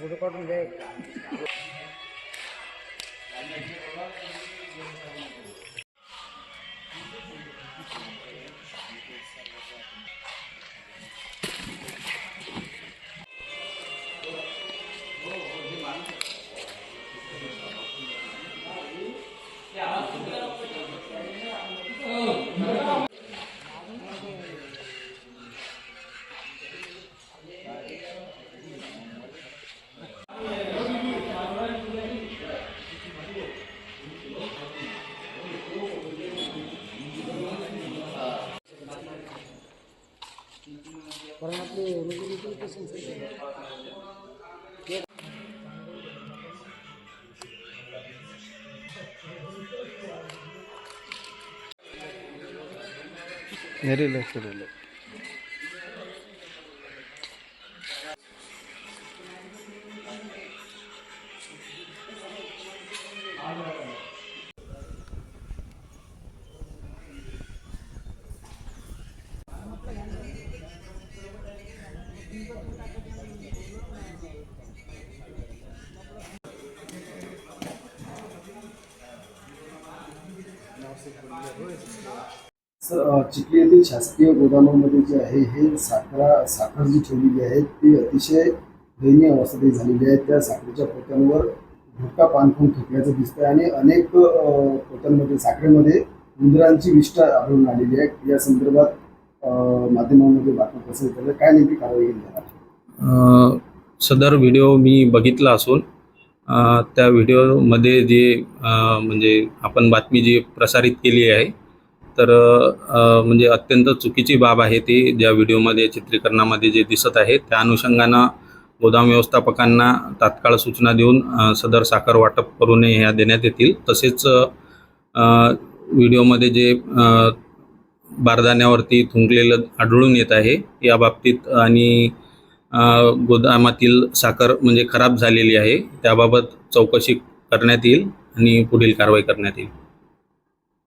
Photo काढून घ्या. कारण आपले रोजी पेशंट रिलॅक्स. सर, चिखली येथील शासकीय गोदामामध्ये जे आहे हे साखर जी ठेवलेली आहे ती अतिशय दयनीय अवस्थेत झालेली आहे. त्या साखरेच्या पोत्यांवर गुटखा पान खाऊन थुकल्याचं दिसतंय आणि अनेक पोत्यांमध्ये साखरेमध्ये उंदरांची विष्ठ आढळून आलेली आहे. या संदर्भात माध्यमांमध्ये बातम्या पसरत आहे. काय नेमकी कारवाई केली जाणार? सदर व्हिडिओ मी बघितला असून त्या व्हिडिओमध्ये जे म्हणजे आपण बातमी जी प्रसारित केली आहे तर म्हणजे अत्यंत चुकीची बाब आहे ती. ज्या व्हिडिओमध्ये चित्रीकरणामध्ये जे दिसत आहे त्या अनुषंगानं गोदाम व्यवस्थापकांना तात्काळ सूचना देऊन सदर साखर वाटप करू नये ह्या देण्यात येतील. तसेच व्हिडिओमध्ये जे बारदाण्यावरती थुंकलेलं आढळून येत आहे या बाबतीत आणि गोदामातील साखर म्हणजे खराब झालेली आहे त्याबाबत चौकशी करण्यात येईल आणि पुढील कारवाई करण्यात येईल.